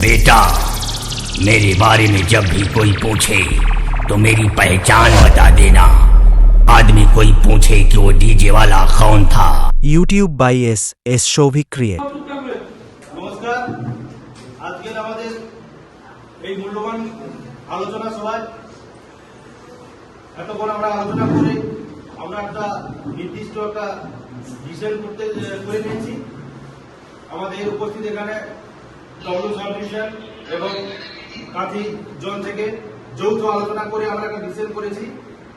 बेटा, मेरे बारे में जब भी कोई पूछे तो मेरी पहचान बता देना। आदमी कोई पूछे कि वो डीजे वाला कौन था। YouTube by S Shouvik create. নমস্কার। আজকের আমাদের এই মূল্যবান আলোচনা সভায় এত বড় আমরা আলোচনা করে আমরা একটা নির্দিষ্ট একটা ডিসিশন করে নিয়েছি। আমাদের উপস্থিত এখানে ডব্লিউ সাবডিভিশন এবং কাঁথি জোন থেকে যৌথ আলোচনা করে আমরা একটা ডিসিশন করেছি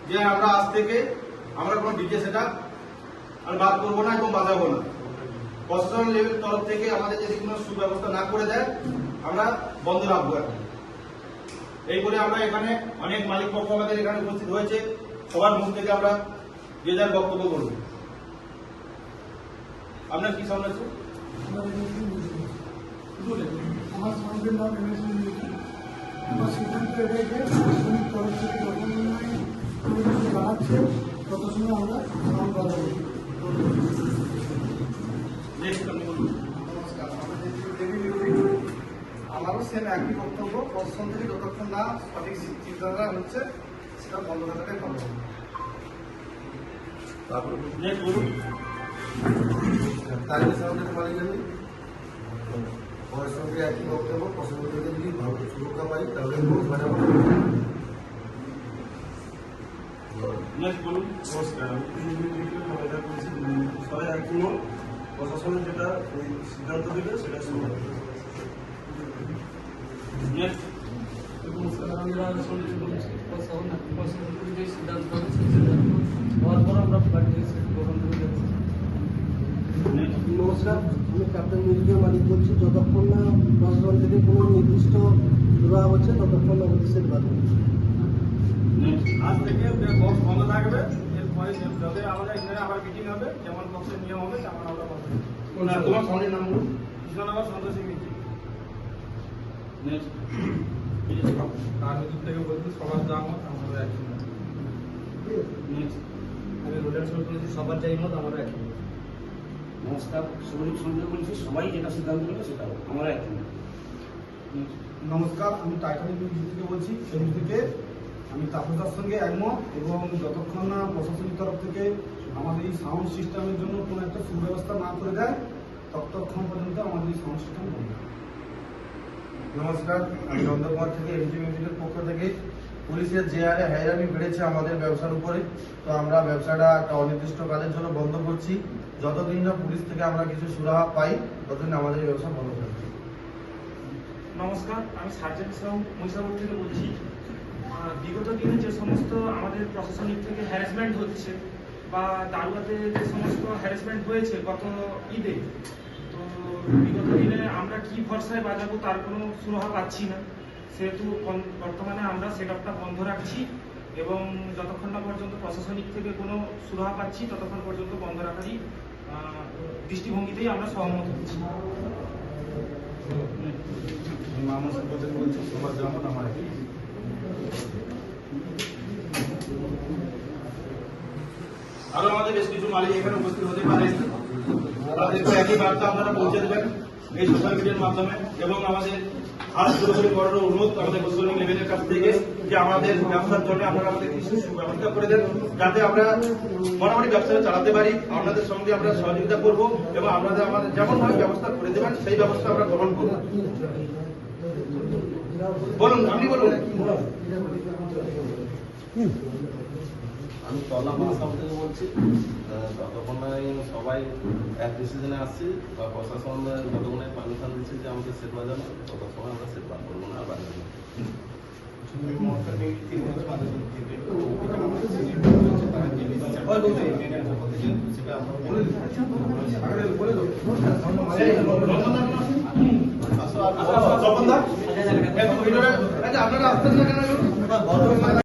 যে আমরা আজ থেকে আমরা কোনো ডিজে সেটআপ আর বাদ করবো না এবং বাজাবো না। প্রশাসন লেভেল তরফ থেকে আমাদের যদি কোনো সুব্যবস্থা না করে দেয় আমরা বন্ধ রাখবো। এই বলে আমরা এখানে অনেক মালিক পক্ষ আমাদের এখানে উপস্থিত হয়েছে, সবার মুখ থেকে আমরা যে যার বক্তব্য করব। আপনার কি সামনে আছে? আমার সঙ্গের নাম আমার সিদ্ধান্ত এটাই যে প্রশাসনিক তরফ থেকে যখন জানাচ্ছে তত সময় আমরা সাউন্ড বাজাবো। নমস্কার, আমারও সেম একই বক্তব্য। প্রশাসন থেকে যতক্ষণ না সঠিক চিন্তাধারা হচ্ছে সেটা বন্ধ থাকাটাই ভালো। সঙ্গে একই বক্তব্য। প্রশাসন থেকে যদি ভালো সুরক্ষা পাই তাহলে নমস্কার, সবাই একগুলো প্রশাসনের যেটা সিদ্ধান্ত দেবে সেটা শুরু নমস্কার, আমি ক্যাপ্টেন মিউজিকের মালিক বলছি। যতক্ষণ না প্রশাসন থেকে কোনো নির্দিষ্ট সুরাহা হচ্ছে ততক্ষণ আমাদের সেট বাদ করছি। আজ থেকে বক্স বন্ধ থাকবে। এরপরে যাদের আমাদের এখানে আবার মিটিং হবে, যেমন বক্সের নিয়ম হবে তেমন আমরা বন্ধ করব। তোমার সামনের নাম বলুন। কৃষ্ণনগর সন্তোষী মিটিং। রাজনীতি থেকে বলছি সবার যা মত আমাদের একই মত। আমি রোডের সঙ্গে বলছি সবার যাই মত আমাদের একই মত। নমস্কার, শৌভিক সঞ্জয় বলছি। সবাই যেটা সিদ্ধান্ত নেবে সেটা আমরা একই। নমস্কার, আমি টাইটানিক মিউজিক থেকে বলছি। সেই থেকে আমি তাপসদার সঙ্গে একমত এবং যতক্ষণ না প্রশাসনিক তরফ থেকে আমাদের এই সাউন্ড সিস্টেমের জন্য কোনো একটা সুব্যবস্থা না করে দেয় ততক্ষণ পর্যন্ত আমাদের এই সাউন্ড সিস্টেম বন্ধ। নমস্কার, আমি নন্দকুমার থেকে এমজি মিউজিকের পক্ষ থেকে পুলিশের যে হারে হয়রানি বেড়েছে আমাদের ব্যবসার উপরে, তো আমরা ব্যবসাটা একটা অনির্দিষ্ট কালের জন্য বন্ধ করছি। যতদিন না পুলিশ থেকে আমরা কিছু সুরাহা পাই ততদিন আমাদের এই ব্যবসা বন্ধ থাকবে। নমস্কার, আমি সার্জেন্ট সাউন্ড মহিষাপুর থেকে বলছি। বিগত দিনে যে সমস্ত আমাদের প্রশাসনিক থেকে হ্যারাসমেন্ট হচ্ছে বা দারুয়াতে যে সমস্ত হ্যারাসমেন্ট হয়েছে গত ঈদে, তো বিগত দিনে আমরা কি ভরসায় বাজাবো তার কোনো সুরাহা পাচ্ছি না। সেহেতু বর্তমানে আমরা সেট আপটা বন্ধ রাখছি এবং যতক্ষণ না পর্যন্ত প্রশাসনিক থেকে কোনো সুরাহা পাচ্ছি ততক্ষণ পর্যন্ত বন্ধ রাখারই দৃষ্টিভঙ্গিতেই আমরা সহমত হচ্ছি। মামুন সম্পদের বলছি, সবার যেমন আমার একই। আরো আমাদের বেশ কিছু মালিক এখানে উপস্থিত হতে পারেন, তাদেরকে একই বার্তা আপনারা পৌঁছে দেবেন এই সোশ্যাল মিডিয়ার মাধ্যমে। এবং আমাদের হাত পুরোপুরি বড় অনুরোধ আমাদের প্রশাসনিক লেভেলের কাছ থেকে যে আমাদের ব্যবসার জন্য আপনারা আমাদের কিছু সুব্যবস্থা করে দেন, যাতে আমরা মোটামুটি ব্যবসাটা চালাতে পারি। আপনাদের সঙ্গে আমরা সহযোগিতা করব এবং আপনাদের আমাদের যেমন ভাবে ব্যবস্থা করে দেবেন সেই ব্যবস্থা আমরা গ্রহণ করব। বলুন, আপনি বলুন। আমি তল্লামা সাউথ থেকে বলছি। ততক্ষণ সবাই এক ডিসিশনে আসছি বা প্রশাসন যতক্ষণ পারমিশন দিচ্ছে যে আমাদের সেট বাজানো, ততক্ষণ আমরা সেট বার করবো না, আর বাজাবো না। আপনারা আসতেন না কেন?